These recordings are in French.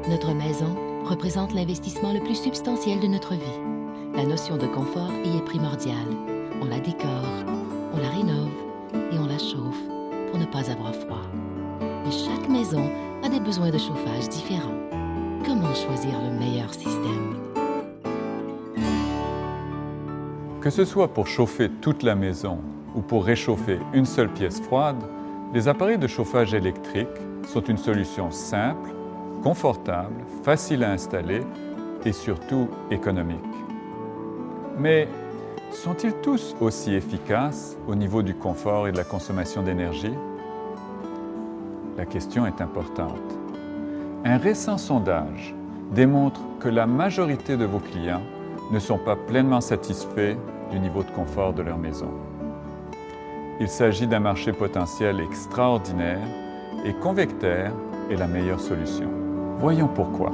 Notre maison représente l'investissement le plus substantiel de notre vie. La notion de confort y est primordiale. On la décore, on la rénove et on la chauffe pour ne pas avoir froid. Mais chaque maison a des besoins de chauffage différents. Comment choisir le meilleur système? Que ce soit pour chauffer toute la maison ou pour réchauffer une seule pièce froide, les appareils de chauffage électrique sont une solution simple, confortable, facile à installer et surtout économique. Mais sont-ils tous aussi efficaces au niveau du confort et de la consommation d'énergie? La question est importante. Un récent sondage démontre que la majorité de vos clients ne sont pas pleinement satisfaits du niveau de confort de leur maison. Il s'agit d'un marché potentiel extraordinaire et Convectaire est la meilleure solution. Voyons pourquoi.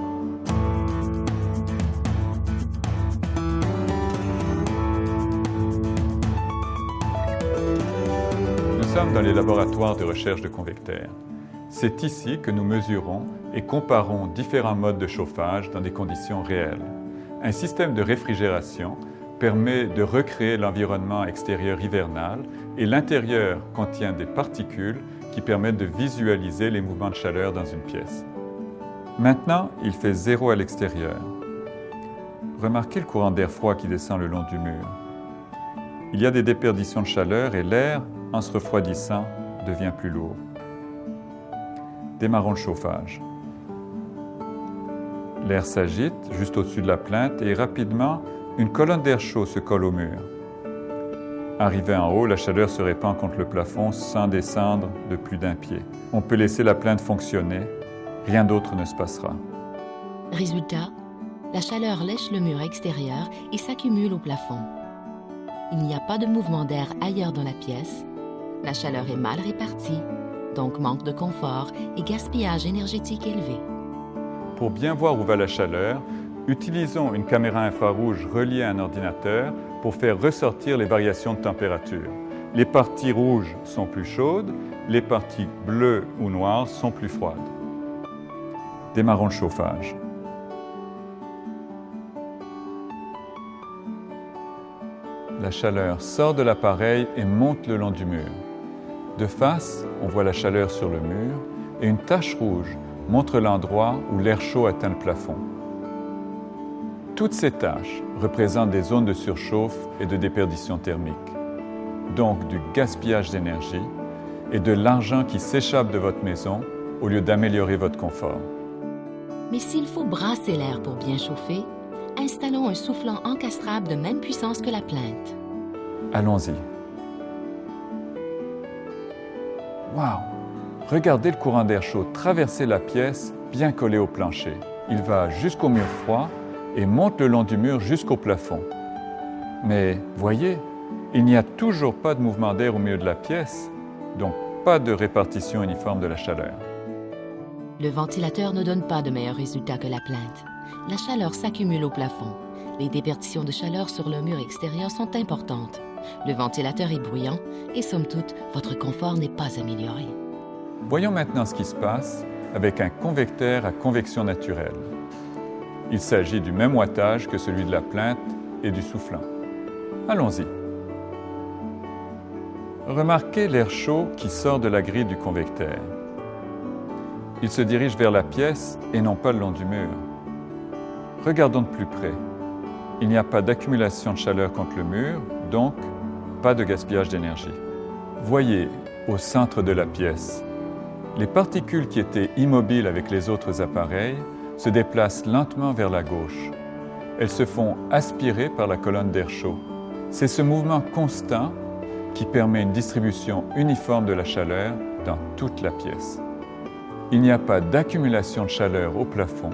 Nous sommes dans les laboratoires de recherche de Convectaire. C'est ici que nous mesurons et comparons différents modes de chauffage dans des conditions réelles. Un système de réfrigération permet de recréer l'environnement extérieur hivernal et l'intérieur contient des particules qui permettent de visualiser les mouvements de chaleur dans une pièce. Maintenant, il fait 0 à l'extérieur. Remarquez le courant d'air froid qui descend le long du mur. Il y a des déperditions de chaleur et l'air, en se refroidissant, devient plus lourd. Démarrons le chauffage. L'air s'agite juste au-dessus de la plainte et rapidement, une colonne d'air chaud se colle au mur. Arrivé en haut, la chaleur se répand contre le plafond sans descendre de plus d'1 pied. On peut laisser la plainte fonctionner, rien d'autre ne se passera. Résultat, la chaleur lèche le mur extérieur et s'accumule au plafond. Il n'y a pas de mouvement d'air ailleurs dans la pièce. La chaleur est mal répartie, donc manque de confort et gaspillage énergétique élevé. Pour bien voir où va la chaleur, utilisons une caméra infrarouge reliée à un ordinateur pour faire ressortir les variations de température. Les parties rouges sont plus chaudes, les parties bleues ou noires sont plus froides. Démarrons le chauffage. La chaleur sort de l'appareil et monte le long du mur. De face, on voit la chaleur sur le mur et une tache rouge montre l'endroit où l'air chaud atteint le plafond. Toutes ces taches représentent des zones de surchauffe et de déperdition thermique, donc du gaspillage d'énergie et de l'argent qui s'échappe de votre maison au lieu d'améliorer votre confort. Mais s'il faut brasser l'air pour bien chauffer, installons un soufflant encastrable de même puissance que la plainte. Allons-y. Wow! Regardez le courant d'air chaud traverser la pièce bien collé au plancher. Il va jusqu'au mur froid et monte le long du mur jusqu'au plafond. Mais voyez, il n'y a toujours pas de mouvement d'air au milieu de la pièce, donc pas de répartition uniforme de la chaleur. Le ventilateur ne donne pas de meilleurs résultats que la plainte. La chaleur s'accumule au plafond. Les déperditions de chaleur sur le mur extérieur sont importantes. Le ventilateur est bruyant et, somme toute, votre confort n'est pas amélioré. Voyons maintenant ce qui se passe avec un convecteur à convection naturelle. Il s'agit du même wattage que celui de la plainte et du soufflant. Allons-y. Remarquez l'air chaud qui sort de la grille du convecteur. Il se dirige vers la pièce et non pas le long du mur. Regardons de plus près. Il n'y a pas d'accumulation de chaleur contre le mur, donc pas de gaspillage d'énergie. Voyez, au centre de la pièce, les particules qui étaient immobiles avec les autres appareils se déplacent lentement vers la gauche. Elles se font aspirer par la colonne d'air chaud. C'est ce mouvement constant qui permet une distribution uniforme de la chaleur dans toute la pièce. Il n'y a pas d'accumulation de chaleur au plafond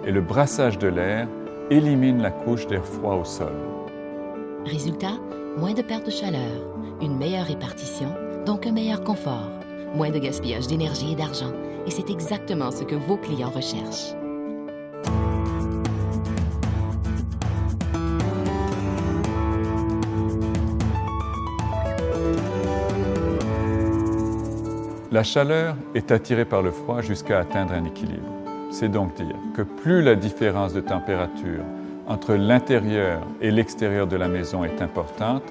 et le brassage de l'air élimine la couche d'air froid au sol. Résultat, moins de perte de chaleur, une meilleure répartition, donc un meilleur confort, moins de gaspillage d'énergie et d'argent. Et c'est exactement ce que vos clients recherchent. La chaleur est attirée par le froid jusqu'à atteindre un équilibre. C'est donc dire que plus la différence de température entre l'intérieur et l'extérieur de la maison est importante,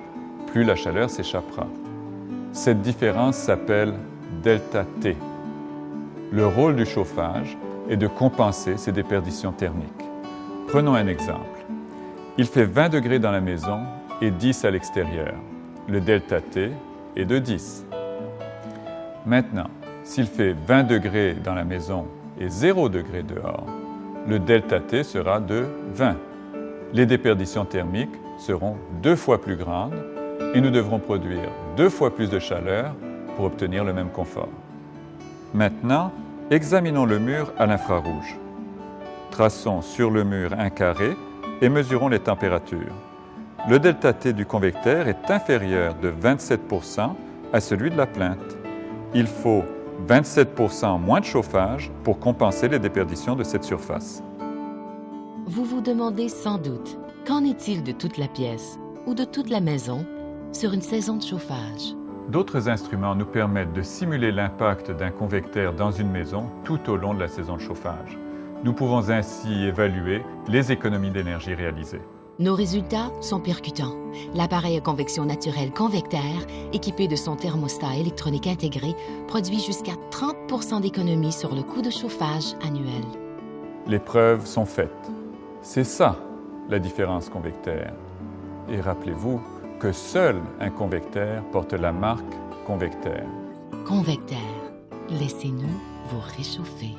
plus la chaleur s'échappera. Cette différence s'appelle delta T. Le rôle du chauffage est de compenser ces déperditions thermiques. Prenons un exemple. Il fait 20 degrés dans la maison et 10 à l'extérieur. Le delta T est de 10. Maintenant, s'il fait 20 degrés dans la maison et 0 degré dehors, le delta T sera de 20. Les déperditions thermiques seront 2 fois plus grandes et nous devrons produire 2 fois plus de chaleur pour obtenir le même confort. Maintenant, examinons le mur à l'infrarouge. Traçons sur le mur un carré et mesurons les températures. Le delta T du convecteur est inférieur de 27% à celui de la plainte. Il faut 27% moins de chauffage pour compenser les déperditions de cette surface. Vous vous demandez sans doute, qu'en est-il de toute la pièce ou de toute la maison sur une saison de chauffage? D'autres instruments nous permettent de simuler l'impact d'un convecteur dans une maison tout au long de la saison de chauffage. Nous pouvons ainsi évaluer les économies d'énergie réalisées. Nos résultats sont percutants. L'appareil à convection naturelle Convectaire, équipé de son thermostat électronique intégré, produit jusqu'à 30% d'économie sur le coût de chauffage annuel. Les preuves sont faites. C'est ça, la différence convectaire. Et rappelez-vous que seul un convecteur porte la marque Convectaire. Convectaire, laissez-nous vous réchauffer.